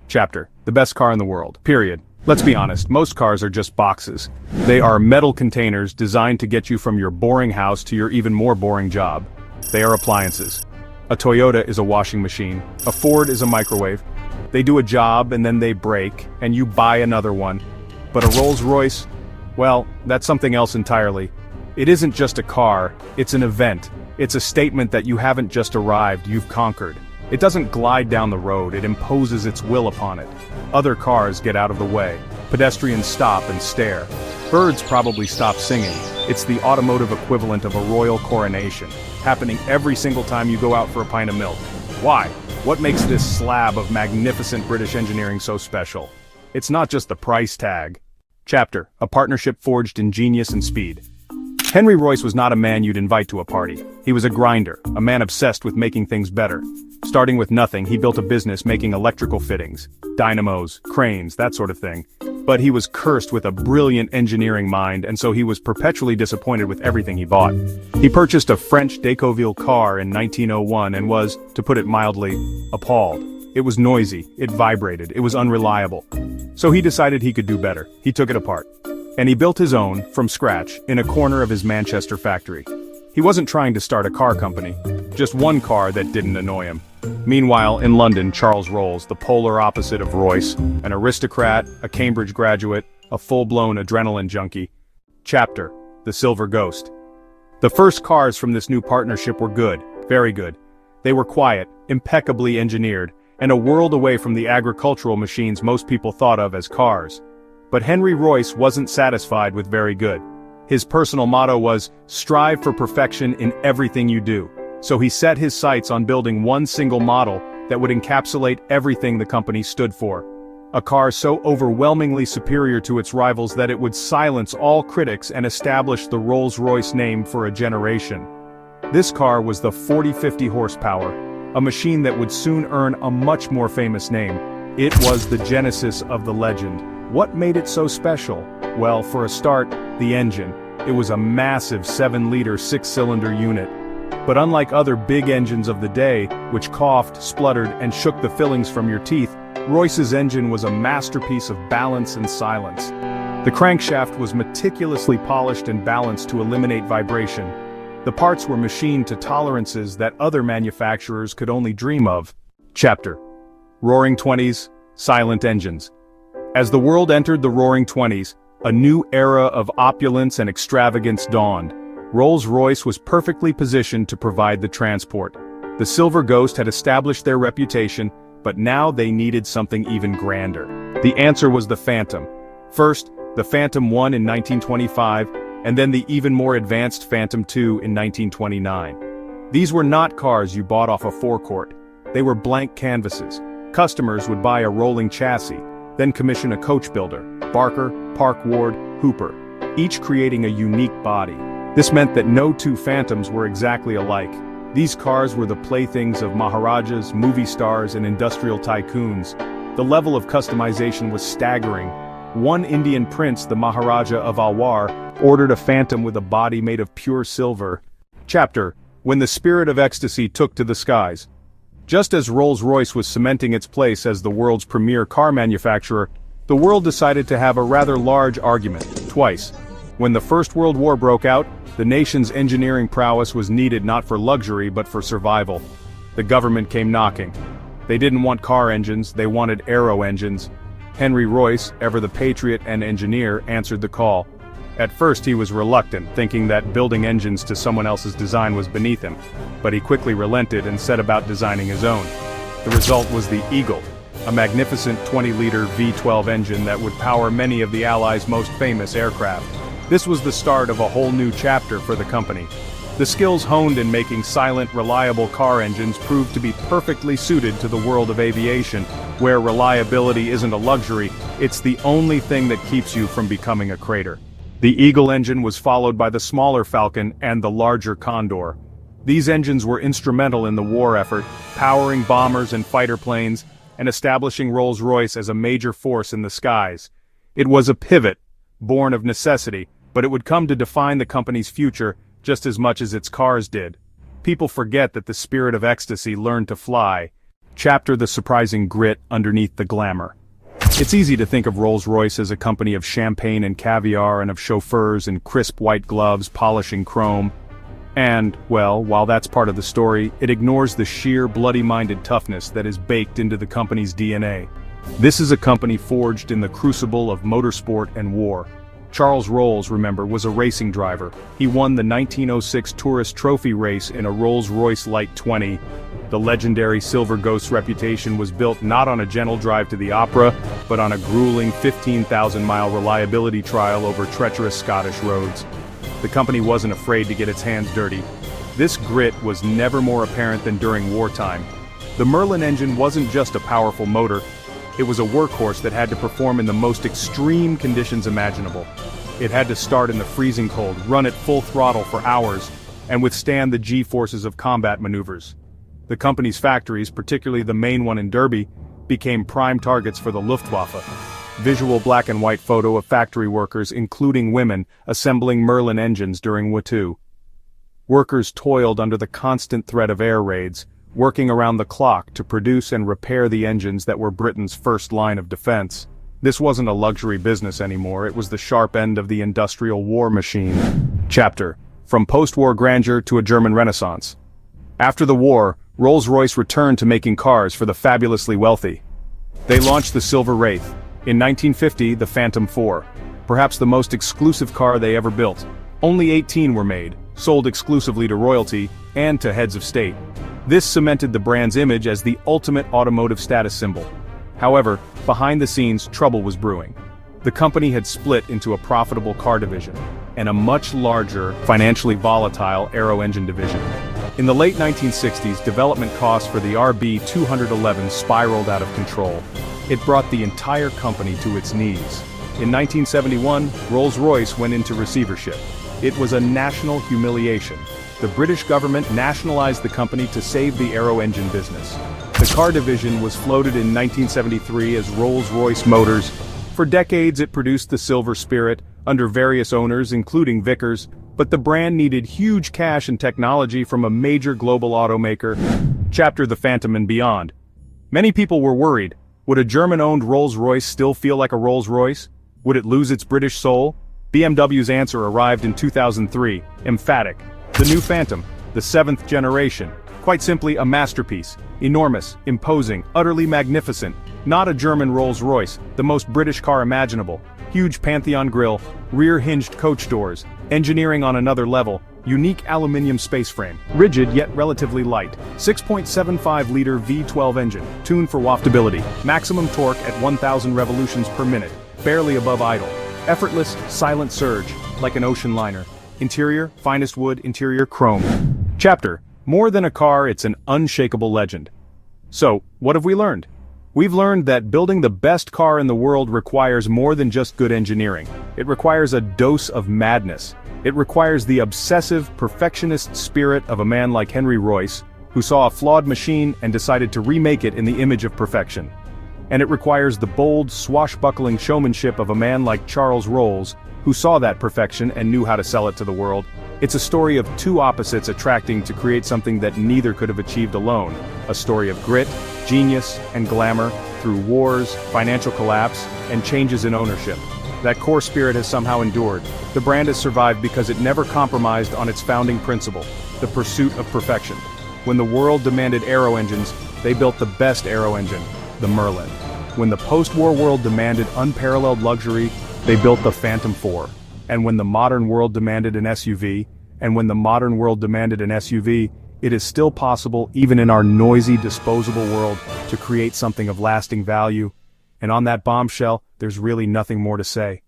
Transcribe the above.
Chapter: the best car in the world. Period. Let's be honest, most cars are just boxes. They are metal containers designed to get you from your boring house to your even more boring job. They are appliances. A Toyota is a washing machine. A Ford is a microwave. They do a job and then they break, and you buy another one. But a Rolls-Royce? Well, that's something else entirely. It isn't just a car, it's an event. It's a statement that you haven't just arrived, you've conquered. It doesn't glide down the road, it imposes its will upon it. Other cars get out of the way. Pedestrians stop and stare. Birds probably stop singing. It's the automotive equivalent of a royal coronation, happening every single time you go out for a pint of milk. Why? What makes this slab of magnificent British engineering so special? It's not just the price tag. Chapter: a partnership forged in genius and speed. Henry Royce was not a man you'd invite to a party. He was a grinder, a man obsessed with making things better. Starting with nothing, he built a business making electrical fittings, dynamos, cranes, that sort of thing. But he was cursed with a brilliant engineering mind, and so he was perpetually disappointed with everything he bought. He purchased a French Decauville car in 1901 and was, to put it mildly, appalled. It was noisy, it vibrated, it was unreliable. So he decided he could do better. He took it apart. And he built his own, from scratch, in a corner of his Manchester factory. He wasn't trying to start a car company, just one car that didn't annoy him. Meanwhile, in London, Charles Rolls, the polar opposite of Royce, an aristocrat, a Cambridge graduate, a full-blown adrenaline junkie. Chapter: the Silver Ghost. The first cars from this new partnership were good, very good. They were quiet, impeccably engineered, and a world away from the agricultural machines most people thought of as cars. But Henry Royce wasn't satisfied with very good. His personal motto was, strive for perfection in everything you do. So he set his sights on building one single model that would encapsulate everything the company stood for. A car so overwhelmingly superior to its rivals that it would silence all critics and establish the Rolls-Royce name for a generation. This car was the 4050 horsepower, a machine that would soon earn a much more famous name. It was the genesis of the legend. What made it so special? Well, for a start, the engine. It was a massive 7-liter 6-cylinder unit. But unlike other big engines of the day, which coughed, spluttered, and shook the fillings from your teeth, Royce's engine was a masterpiece of balance and silence. The crankshaft was meticulously polished and balanced to eliminate vibration. The parts were machined to tolerances that other manufacturers could only dream of. Chapter: Roaring Twenties, Silent Engines. As the world entered the Roaring Twenties, a new era of opulence and extravagance dawned. Rolls-Royce was perfectly positioned to provide the transport. The Silver Ghost had established their reputation, but now they needed something even grander. The answer was the Phantom. First, the Phantom 1 in 1925, and then the even more advanced Phantom 2 in 1929. These were not cars you bought off a forecourt. They were blank canvases. Customers would buy a rolling chassis, then commission a coach builder, Barker, Park Ward, Hooper, each creating a unique body. This meant that no two Phantoms were exactly alike. These cars were the playthings of Maharajas, movie stars, and industrial tycoons. The level of customization was staggering. One Indian prince, the Maharaja of Alwar, ordered a Phantom with a body made of pure silver. Chapter: when the spirit of ecstasy took to the skies. Just as Rolls-Royce was cementing its place as the world's premier car manufacturer, the world decided to have a rather large argument, twice. When the First World War broke out, the nation's engineering prowess was needed not for luxury but for survival. The government came knocking. They didn't want car engines, they wanted aero engines. Henry Royce, ever the patriot and engineer, answered the call. At first he was reluctant, thinking that building engines to someone else's design was beneath him, but he quickly relented and set about designing his own. The result was the Eagle, a magnificent 20-liter V12 engine that would power many of the Allies' most famous aircraft. This was the start of a whole new chapter for the company. The skills honed in making silent, reliable car engines proved to be perfectly suited to the world of aviation, where reliability isn't a luxury, it's the only thing that keeps you from becoming a crater. The Eagle engine was followed by the smaller Falcon and the larger Condor. These engines were instrumental in the war effort, powering bombers and fighter planes, and establishing Rolls-Royce as a major force in the skies. It was a pivot, born of necessity, but it would come to define the company's future just as much as its cars did. People forget that the spirit of ecstasy learned to fly. Chapter: The surprising grit underneath the glamour. It's easy to think of Rolls-Royce as a company of champagne and caviar and of chauffeurs in crisp white gloves polishing chrome. And, well, while that's part of the story, it ignores the sheer bloody-minded toughness that is baked into the company's DNA. This is a company forged in the crucible of motorsport and war. Charles Rolls, remember, was a racing driver. He won the 1906 Tourist Trophy race in a Rolls-Royce Light 20. The legendary Silver Ghost's reputation was built not on a gentle drive to the opera, but on a grueling 15,000-mile reliability trial over treacherous Scottish roads. The company wasn't afraid to get its hands dirty. This grit was never more apparent than during wartime. The Merlin engine wasn't just a powerful motor, it was a workhorse that had to perform in the most extreme conditions imaginable. It had to start in the freezing cold, run at full throttle for hours, and withstand the G-forces of combat maneuvers. The company's factories, particularly the main one in Derby, became prime targets for the Luftwaffe. Visual black and white photo of factory workers, including women, assembling Merlin engines during World War II. Workers toiled under the constant threat of air raids, working around the clock to produce and repair the engines that were Britain's first line of defense. This wasn't a luxury business anymore, it was the sharp end of the industrial war machine. Chapter: From post-war grandeur to a German Renaissance. After the war, Rolls-Royce returned to making cars for the fabulously wealthy. They launched the Silver Wraith. In 1950, the Phantom 4. Perhaps the most exclusive car they ever built. Only 18 were made, sold exclusively to royalty, and to heads of state. This cemented the brand's image as the ultimate automotive status symbol. However, behind the scenes, trouble was brewing. The company had split into a profitable car division, and a much larger, financially volatile aero engine division. In the late 1960s, development costs for the RB211 spiraled out of control. It brought the entire company to its knees. In 1971, Rolls-Royce went into receivership. It was a national humiliation. The British government nationalized the company to save the aero engine business. The car division was floated in 1973 as Rolls-Royce Motors. For decades it produced the Silver Spirit, under various owners including Vickers, but the brand needed huge cash and technology from a major global automaker. Chapter: The Phantom and Beyond. Many people were worried. Would a German-owned Rolls-Royce still feel like a Rolls-Royce? Would it lose its British soul? BMW's answer arrived in 2003, emphatic. The new Phantom, the 7th generation. Quite simply a masterpiece. Enormous, imposing, utterly magnificent. Not a German Rolls-Royce, the most British car imaginable. Huge Pantheon grille, rear-hinged coach doors, engineering on another level, unique aluminium space frame, rigid yet relatively light, 6.75-liter V12 engine, tuned for waftability, maximum torque at 1,000 revolutions per minute, barely above idle, effortless, silent surge, like an ocean liner. Interior, finest wood, interior chrome. Chapter: More than a car, it's an unshakable legend. So, what have we learned? We've learned that building the best car in the world requires more than just good engineering. It requires a dose of madness. It requires the obsessive, perfectionist spirit of a man like Henry Royce, who saw a flawed machine and decided to remake it in the image of perfection. And it requires the bold, swashbuckling showmanship of a man like Charles Rolls, who saw that perfection and knew how to sell it to the world. It's a story of two opposites attracting to create something that neither could have achieved alone. A story of grit, genius, and glamour, through wars, financial collapse, and changes in ownership. That core spirit has somehow endured. The brand has survived because it never compromised on its founding principle, the pursuit of perfection. When the world demanded aero engines, they built the best aero engine, the Merlin. When the post-war world demanded unparalleled luxury, they built the Phantom 4. And when the modern world demanded an SUV, it is still possible, even in our noisy, disposable world, to create something of lasting value. And on that bombshell, there's really nothing more to say.